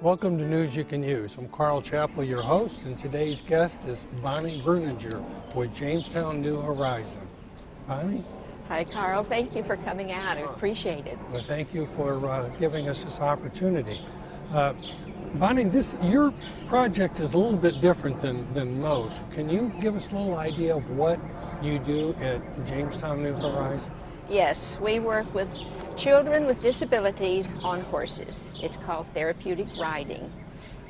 Welcome to News You Can Use. I'm Carl Chappell, your host, and today's guest is Bonnie Gruninger with Jamestown New Horizon. Bonnie? Hi, Carl. Thank you for coming out. I appreciate it. Well, thank you for giving us this opportunity. Bonnie, your project is a little bit different than most. Can you give us a little idea of what you do at Jamestown New Horizon? Yes, we work with children with disabilities on horses. It's called therapeutic riding.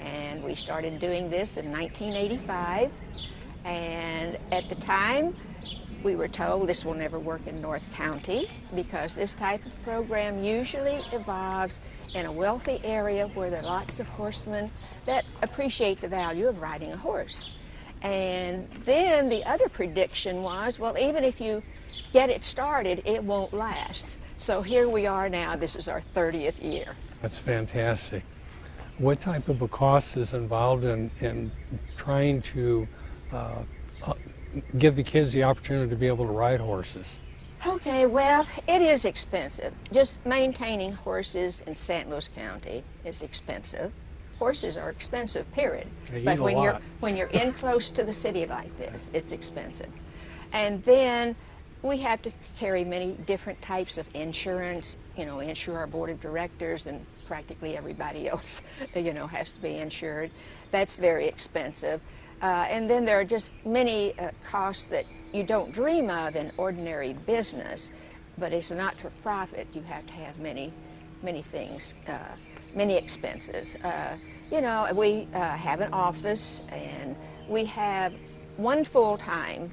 And we started doing this in 1985. And at the time, we were told this will never work in North County because this type of program usually evolves in a wealthy area where there are lots of horsemen that appreciate the value of riding a horse. And then the other prediction was, well, even if you get it started, it won't last. So here we are now. This is our 30th year. That's fantastic. What type of a cost is involved in trying to give the kids the opportunity to be able to ride horses? Okay, well, it is expensive. Just maintaining horses in St. Louis County is expensive. Horses are expensive, period. But when you're in close to the city like this, it's expensive. And then we have to carry many different types of insurance, insure our board of directors, and practically everybody else, has to be insured. That's very expensive. And then there are just many costs that you don't dream of in ordinary business, but as a not-for-profit, you have to have many things, many expenses. We have an office, and we have one full-time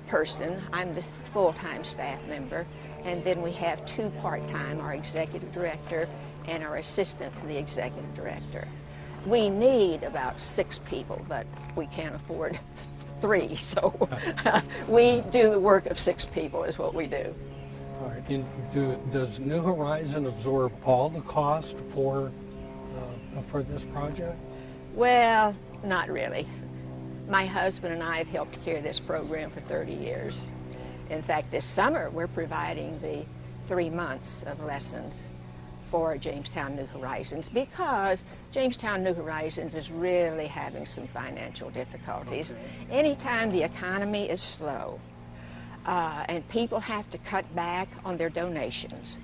person. I'm the full-time staff member, and then we have two part-time, our executive director and our assistant to the executive director. We need about 6 people, but we can't afford 3, so we do the work of 6 people is what we do. All right. And does New Horizon absorb all the cost for this project? Well, not really. My husband and I have helped carry this program for 30 years. In fact, this summer we're providing the 3 months of lessons for Jamestown New Horizons because Jamestown New Horizons is really having some financial difficulties. Anytime the economy is slow and people have to cut back on their donations,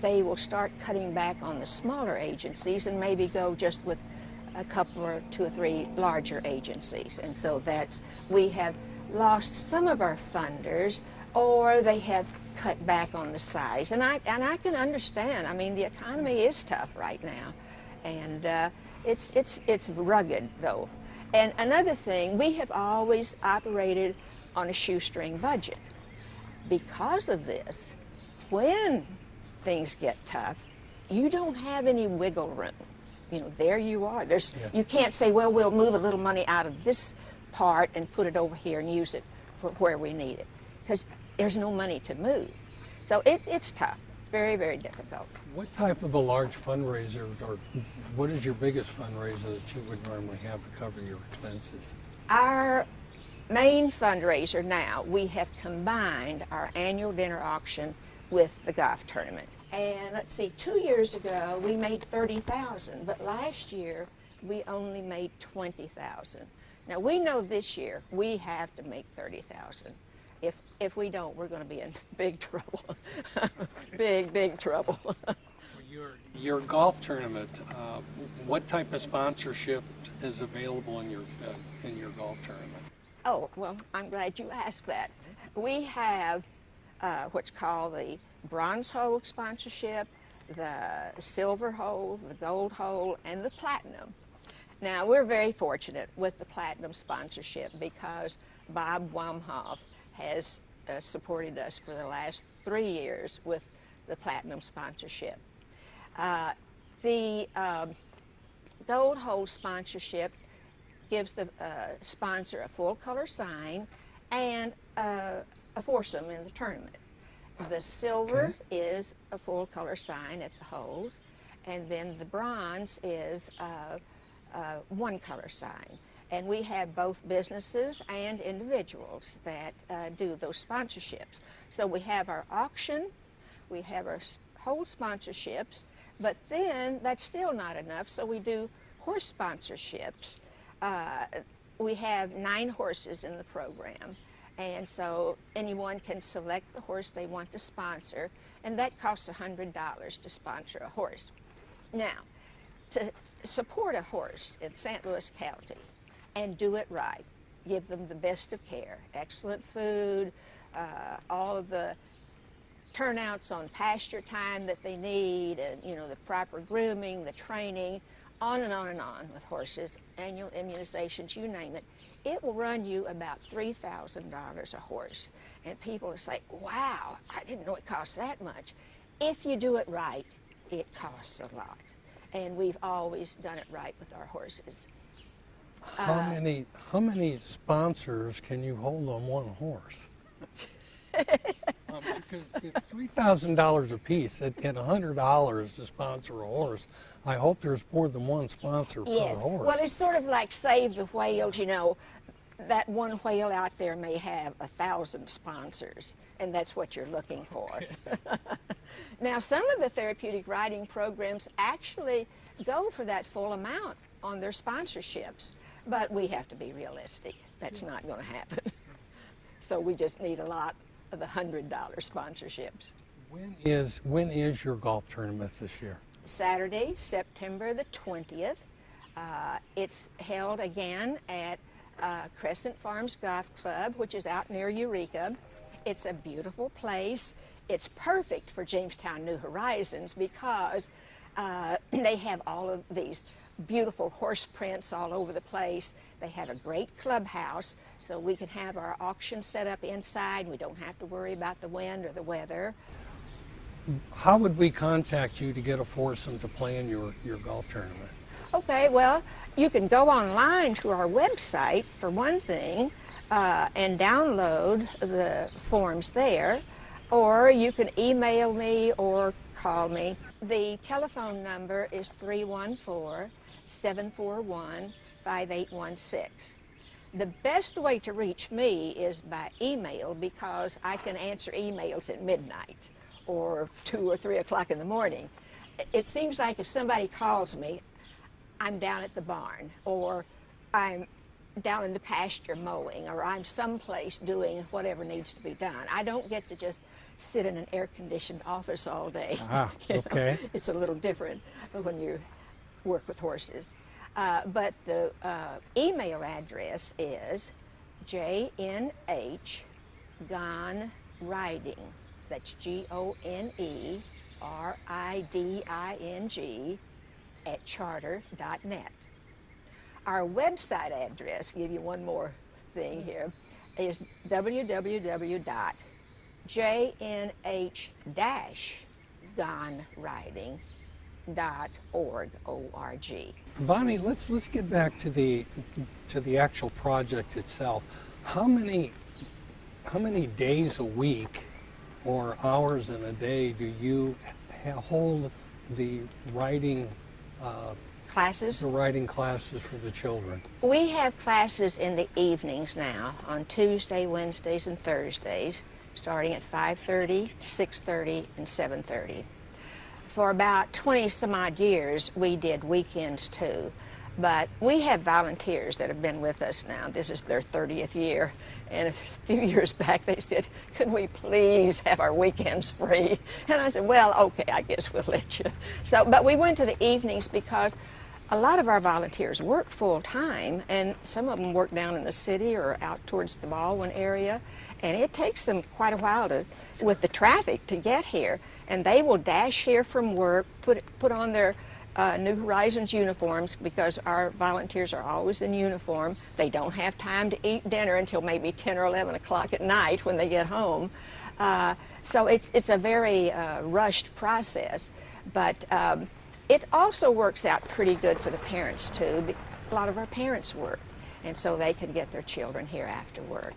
they will start cutting back on the smaller agencies and maybe go just with a couple or 2 or 3 larger agencies. And so we have lost some of our funders, or they have cut back on the size. And I can understand. I mean, the economy is tough right now, and it's rugged though. And another thing, we have always operated on a shoestring budget. Because of this, when things get tough, you don't have any wiggle room. There you are. You can't say, well, we'll move a little money out of this part and put it over here and use it for where we need it, because there's no money to move. So it's tough. It's very, very difficult. What type of a large fundraiser, or what is your biggest fundraiser that you would normally have to cover your expenses? Our main fundraiser now, we have combined our annual dinner auction with the golf tournament. And let's see, 2 years ago we made $30,000, but last year we only made $20,000. Now we know this year we have to make $30,000. If we don't, we're going to be in big trouble. big trouble. Your golf tournament, what type of sponsorship is available in your golf tournament? Oh, well, I'm glad you asked that. We have what's called the bronze hole sponsorship, the silver hole, the gold hole, and the platinum. Now, we're very fortunate with the platinum sponsorship because Bob Wamhoff has supported us for the last 3 years with the platinum sponsorship. The gold hole sponsorship gives the sponsor a full color sign and a foursome in the tournament. The silver is a full color sign at the holes, and then the bronze is one color sign. And we have both businesses and individuals that do those sponsorships. So we have our auction, we have our whole sponsorships, But then that's still not enough, so we do horse sponsorships. We have 9 horses in the program, and so anyone can select the horse they want to sponsor, and that costs $100 to sponsor a horse. Now, to support a horse in St. Louis County and do it right, give them the best of care, excellent food, all of the turnouts on pasture time that they need, and the proper grooming, the training, on and on and on with horses, annual immunizations, you name it. It will run you about $3,000 a horse. And people will say, wow, I didn't know it cost that much. If you do it right, it costs a lot. And we've always done it right with our horses. How many sponsors can you hold on one horse? Because if $3,000 a piece at $100 to sponsor a horse, I hope there's more than one sponsor per horse. Well, it's sort of like Save the Whales. That one whale out there may have 1,000 sponsors, and that's what you're looking for. Now, some of the therapeutic riding programs actually go for that full amount on their sponsorships, but we have to be realistic. That's not going to happen. So we just need a lot of the $100 sponsorships. When is your golf tournament this year? Saturday, September the 20th. It's held again at Crescent Farms Golf Club, which is out near Eureka. It's a beautiful place. It's perfect for Jamestown New Horizons because they have all of these beautiful horse prints all over the place. They have a great clubhouse, so we can have our auction set up inside. We don't have to worry about the wind or the weather. How would we contact you to get a foursome to play in your golf tournament? Okay, well, you can go online to our website, for one thing, and download the forms there, or you can email me or call me. The telephone number is 314-741-5816. The best way to reach me is by email, because I can answer emails at midnight or 2 or 3 o'clock in the morning. It seems like if somebody calls me, I'm down at the barn, or I'm down in the pasture mowing, or I'm someplace doing whatever needs to be done. I don't get to just sit in an air-conditioned office all day. Okay. It's a little different when you work with horses. But the email address is JNH-GONRIDING. That's GONERIDING @charter.net. Our website address, give you one more thing here, is www.jnh-gonriding.org. Bonnie, let's get back to the actual project itself. How many days a week or hours in a day do you hold the riding classes? The riding classes for the children? We have classes in the evenings now, on Tuesday, Wednesdays, and Thursdays, starting at 5:30, 6:30, and 7:30. For about 20 some odd years, we did weekends too. But we have volunteers that have been with us now. This is their 30th year. And a few years back, they said, could we please have our weekends free? And I said, well, okay, I guess we'll let you. So, but we went to the evenings because a lot of our volunteers work full time, and some of them work down in the city or out towards the Baldwin area. And it takes them quite a while with the traffic to get here. And they will dash here from work, put on their New Horizons uniforms, because our volunteers are always in uniform. They don't have time to eat dinner until maybe 10 or 11 o'clock at night when they get home. So it's a very rushed process, but it also works out pretty good for the parents too. A lot of our parents work, and so they can get their children here after work.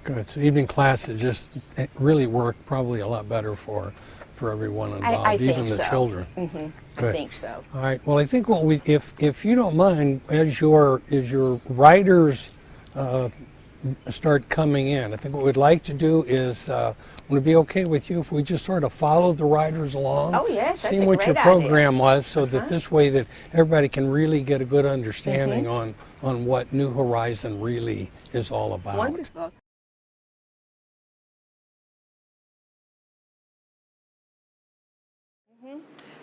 Good. So evening classes just really work probably a lot better for everyone involved, I think even the so. children. Mm-hmm. I think so. All right. Well, I think if you don't mind, as your riders start coming in. I think what we'd like to do is, would it be okay with you if we just sort of follow the riders along? Oh, yes, that's see a what your great program idea. was, so that this way that everybody can really get a good understanding on what New Horizon really is all about. Wonderful.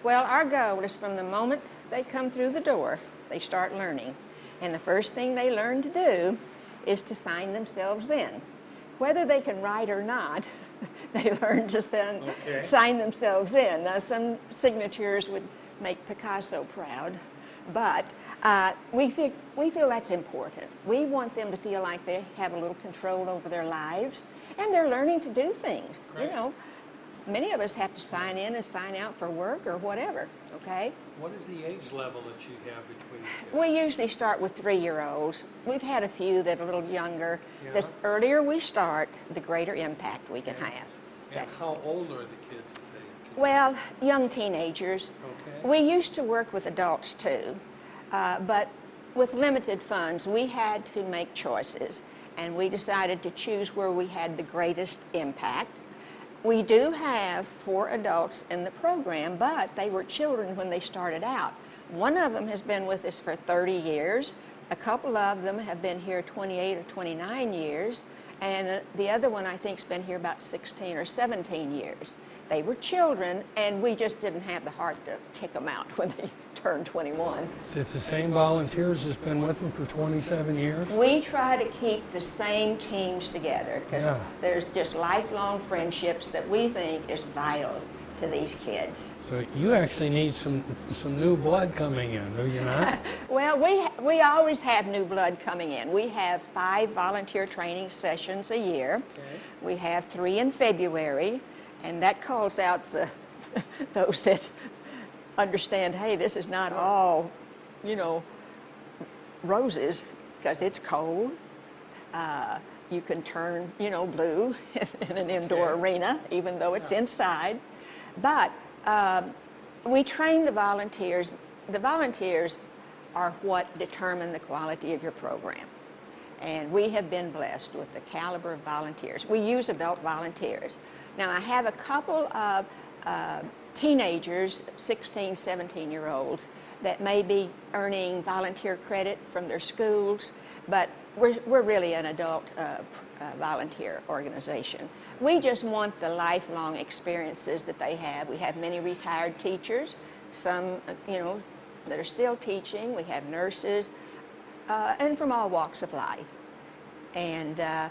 Well, our goal is from the moment they come through the door, they start learning. And the first thing they learn to do is to sign themselves in. Whether they can write or not, they learn to sign themselves in. Now, some signatures would make Picasso proud, but we feel that's important. We want them to feel like they have a little control over their lives, and they're learning to do things. Right. You know, many of us have to sign in and sign out for work or whatever, okay? What is the age level that you have between kids? We usually start with 3-year-olds. We've had a few that are a little younger. Yeah. The earlier we start, the greater impact we can have. So And how old are the kids? well, young teenagers. Okay. We used to work with adults too, but with limited funds, we had to make choices, and we decided to choose where we had the greatest impact. We do have 4 adults in the program, but they were children when they started out. One of them has been with us for 30 years. A couple of them have been here 28 or 29 years. And the other one, I think, has been here about 16 or 17 years. They were children, and we just didn't have the heart to kick them out when they turned 21. Is it the same volunteers that's been with them for 27 years? We try to keep the same teams together because there's just lifelong friendships that we think is vital to these kids. So you actually need some new blood coming in, do you not? Well, we always have new blood coming in. We have 5 volunteer training sessions a year. Okay. We have 3 in February, and that calls out those that understand, hey, this is not all, you know, roses, because it's cold. You can turn, you know, blue in an indoor arena, even though it's inside. But we train the volunteers. The volunteers are what determine the quality of your program. And we have been blessed with the caliber of volunteers. We use adult volunteers. Now, I have a couple of teenagers, 16, 17-year-olds, that may be earning volunteer credit from their schools, but we're really an adult volunteer organization. We just want the lifelong experiences that they have. We have many retired teachers, some, you know, that are still teaching. We have nurses, and from all walks of life. And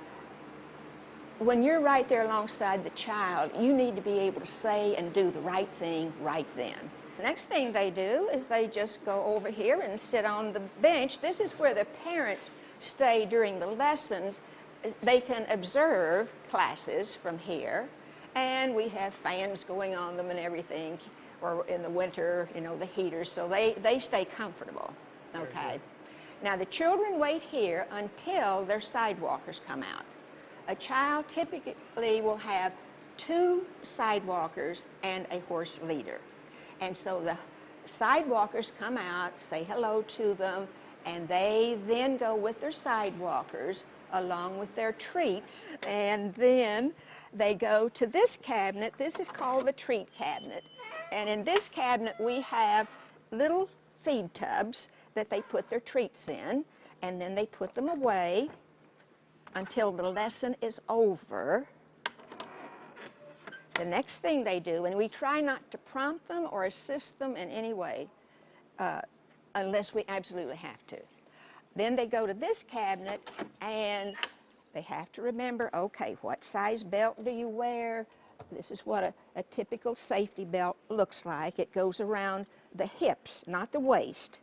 when you're right there alongside the child, you need to be able to say and do the right thing right then. The next thing they do is they just go over here and sit on the bench. This is where the parents stay during the lessons. They can observe classes from here, and we have fans going on them and everything, or in the winter, you know, the heaters, so they stay comfortable, okay? Now, the children wait here until their sidewalkers come out. A child typically will have 2 sidewalkers and a horse leader. And so the sidewalkers come out, say hello to them, and they then go with their sidewalkers along with their treats, and then they go to this cabinet. This is called the treat cabinet. And in this cabinet we have little feed tubs that they put their treats in, and then they put them away until the lesson is over. The next thing they do, and we try not to prompt them or assist them in any way unless we absolutely have to. Then they go to this cabinet, and they have to remember, okay, what size belt do you wear? This is what a typical safety belt looks like. It goes around the hips, not the waist,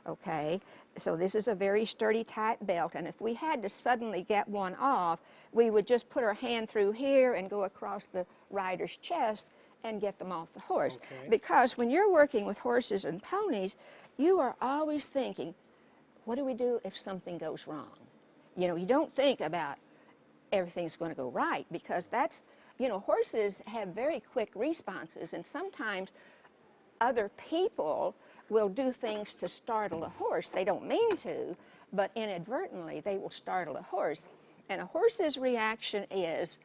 okay? So this is a very sturdy, tight belt, and if we had to suddenly get one off, we would just put our hand through here and go across the rider's chest and get them off the horse. Okay. Because when you're working with horses and ponies, you are always thinking, what do we do if something goes wrong? You know, you don't think about everything's going to go right, because that's, you know, horses have very quick responses, and sometimes other people will do things to startle a horse. They don't mean to, but inadvertently they will startle a horse. And a horse's reaction is,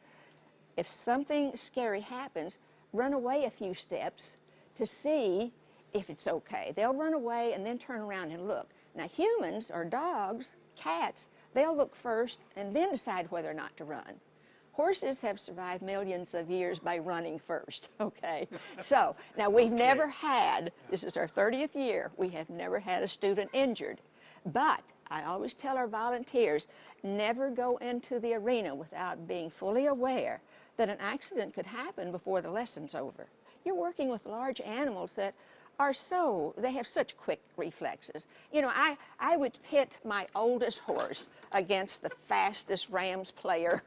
if something scary happens, run away a few steps to see if it's okay. They'll run away and then turn around and look. Now humans or dogs, cats, they'll look first and then decide whether or not to run. Horses have survived millions of years by running first, okay? So, now we've never had, this is our 30th year, we have never had a student injured. But I always tell our volunteers, never go into the arena without being fully aware that an accident could happen before the lesson's over. You're working with large animals that are they have such quick reflexes. You know, I would pit my oldest horse against the fastest Rams player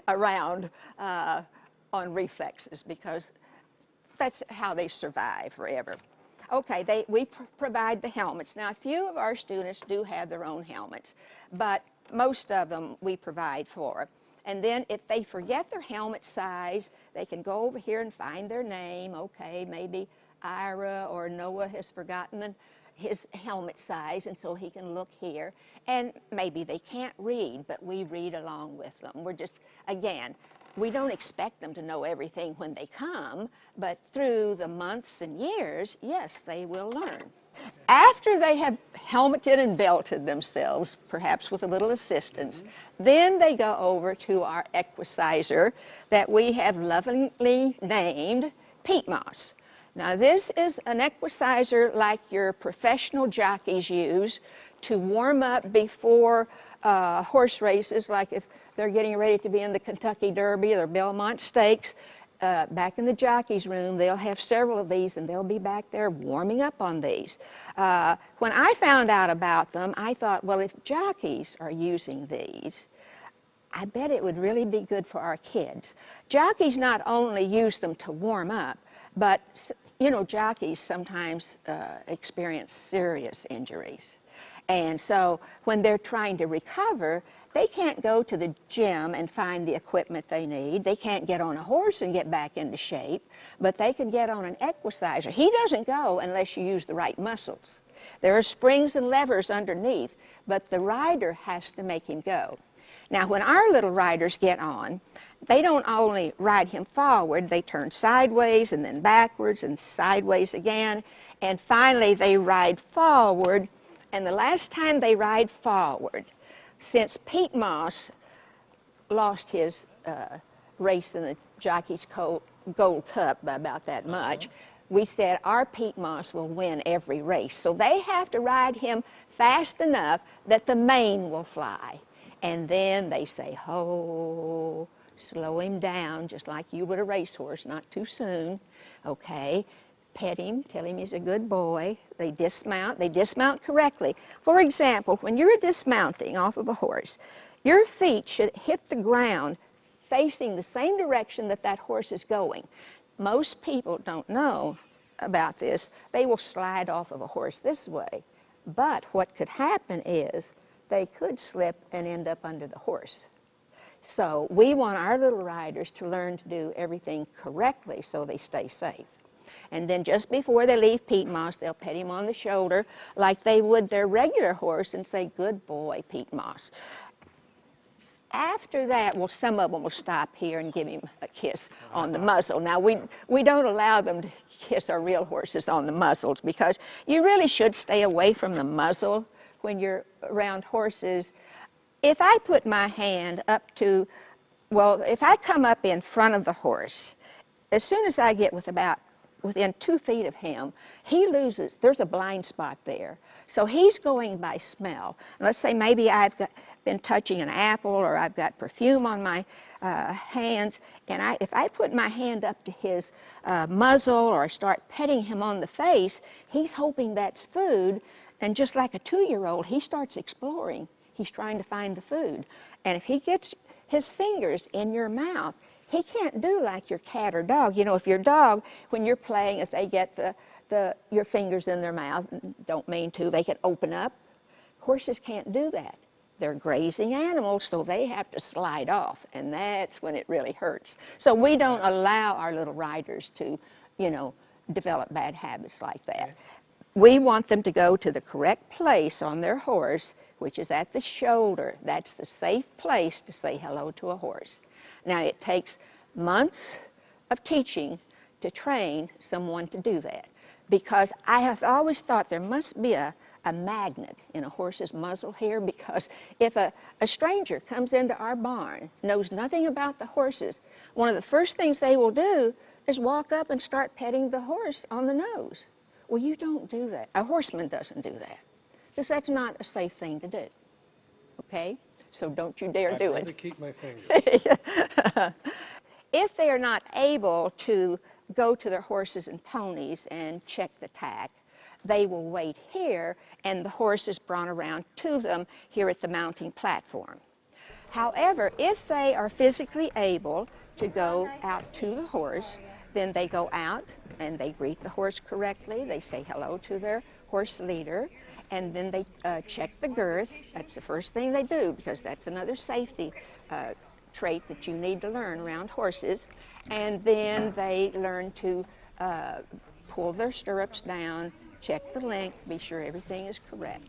around on reflexes, because that's how they survive forever. Okay, we provide the helmets. Now, a few of our students do have their own helmets, but most of them we provide for. And then if they forget their helmet size, they can go over here and find their name. Okay, maybe Ira or Noah has forgotten his helmet size, and so he can look here. And maybe they can't read, but we read along with them. We're just, again, we don't expect them to know everything when they come, but through the months and years, yes, they will learn. After they have helmeted and belted themselves, perhaps with a little assistance, then they go over to our equicizer that we have lovingly named Peat Moss. Now, this is an equicizer like your professional jockeys use to warm up before horse races, like if they're getting ready to be in the Kentucky Derby or Belmont Stakes. Back in the jockey's room, they'll have several of these, and they'll be back there warming up on these. When I found out about them, I thought, well, if jockeys are using these, I bet it would really be good for our kids. Jockeys not only use them to warm up, but, you know, jockeys sometimes experience serious injuries. And so when they're trying to recover, they can't go to the gym and find the equipment they need. They can't get on a horse and get back into shape, but they can get on an equicizer. He doesn't go unless you use the right muscles. There are springs and levers underneath, but the rider has to make him go. Now, when our little riders get on, they don't only ride him forward, they turn sideways and then backwards and sideways again, and finally they ride forward. And the last time they ride forward, since Peat Moss lost his race in the Jockey's Gold Cup by about that much, we said our Peat Moss will win every race. So they have to ride him fast enough that the mane will fly. And then they say, ho, slow him down, just like you would a racehorse, not too soon, okay? Pet him, tell him he's a good boy. They dismount correctly. For example, when you're dismounting off of a horse, your feet should hit the ground facing the same direction that that horse is going. Most people don't know about this. They will slide off of a horse this way. But what could happen is they could slip and end up under the horse. So we want our little riders to learn to do everything correctly so they stay safe. And then just before they leave Peat Moss, they'll pet him on the shoulder like they would their regular horse and say, good boy, Peat Moss. After that, well, some of them will stop here and give him a kiss on the muzzle. Now, we don't allow them to kiss our real horses on the muzzles, because you really should stay away from the muzzle when you're around horses. If I put my hand up to, well, if I come up in front of the horse, as soon as I get within 2 feet of him, he loses, there's a blind spot there. So he's going by smell. And let's say maybe I've been touching an apple, or I've got perfume on my hands, and if I put my hand up to his muzzle, or I start petting him on the face, he's hoping that's food, and just like a 2-year-old, he starts exploring. He's trying to find the food. And if he gets his fingers in your mouth, he can't do like your cat or dog. You know, if your dog, when you're playing, if they get your fingers in their mouth, don't mean to, they can open up. Horses can't do that. They're grazing animals, so they have to slide off, and that's when it really hurts. So we don't allow our little riders to, you know, develop bad habits like that. We want them to go to the correct place on their horse which is at the shoulder. That's the safe place to say hello to a horse. Now, it takes months of teaching to train someone to do that, because I have always thought there must be a magnet in a horse's muzzle here, because if a stranger comes into our barn, knows nothing about the horses, one of the first things they will do is walk up and start petting the horse on the nose. Well, you don't do that. A horseman doesn't do that, because that's not a safe thing to do, okay? So don't you dare do it. I'm going to keep my fingers. If they are not able to go to their horses and ponies and check the tack, they will wait here, and the horse is brought around to them here at the mounting platform. However, if they are physically able to go out to the horse, then they go out and they greet the horse correctly. They say hello to their horse leader, and then they check the girth. That's the first thing they do, because that's another safety trait that you need to learn around horses. And then they learn to pull their stirrups down, check the length, be sure everything is correct.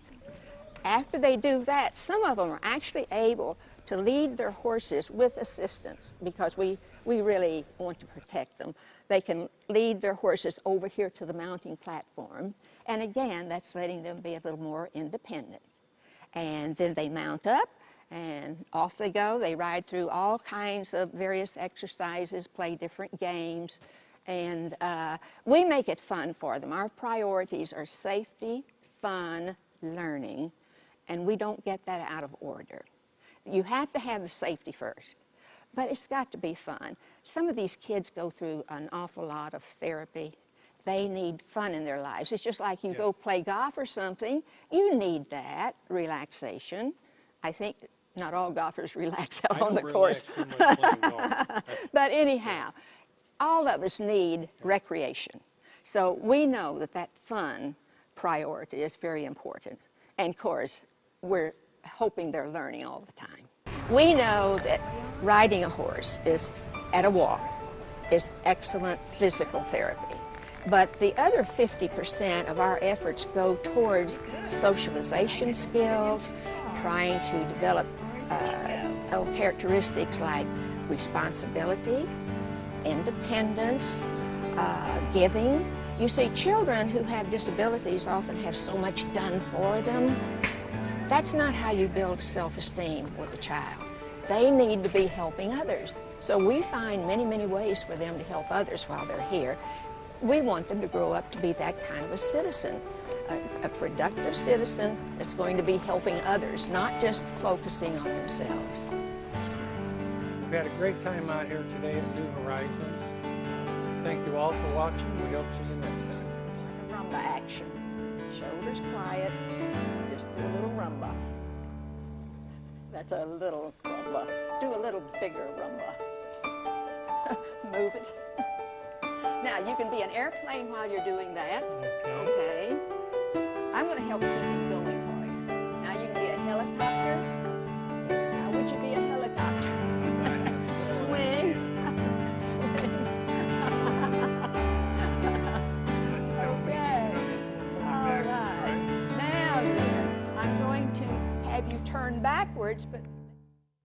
After they do that, some of them are actually able to lead their horses with assistance, because we really want to protect them. They can lead their horses over here to the mounting platform, and again, that's letting them be a little more independent. And then they mount up, and off they go. They ride through all kinds of various exercises, play different games, and we make it fun for them. Our priorities are safety, fun, learning, and we don't get that out of order. You have to have the safety first, but it's got to be fun. Some of these kids go through an awful lot of therapy. They need fun in their lives. It's just like you go play golf or something. You need that relaxation. I think not all golfers relax out on the course. Too much playing golf. But anyhow, all of us need recreation. So we know that that fun priority is very important. And of course, we're hoping they're learning all the time. We know that riding a horse is, at a walk, is excellent physical therapy. But the other 50% of our efforts go towards socialization skills, trying to develop characteristics like responsibility, independence, giving. You see, children who have disabilities often have so much done for them. That's not how you build self-esteem with a child. They need to be helping others. So we find many, many ways for them to help others while they're here. We want them to grow up to be that kind of a citizen, a productive citizen that's going to be helping others, not just focusing on themselves. We've had a great time out here today at New Horizon. Thank you all for watching. We hope to see you next time. Rumba action. Shoulders quiet. Just do a little rumba. That's a little rumba. Do a little bigger rumba. Move it. Now, you can be an airplane while you're doing that. Okay. I'm going to help keep it going for you. Now, you can be a helicopter. Now, would you be a helicopter? Swing. Swing. Okay. All right. Now, then, I'm going to have you turn backwards, but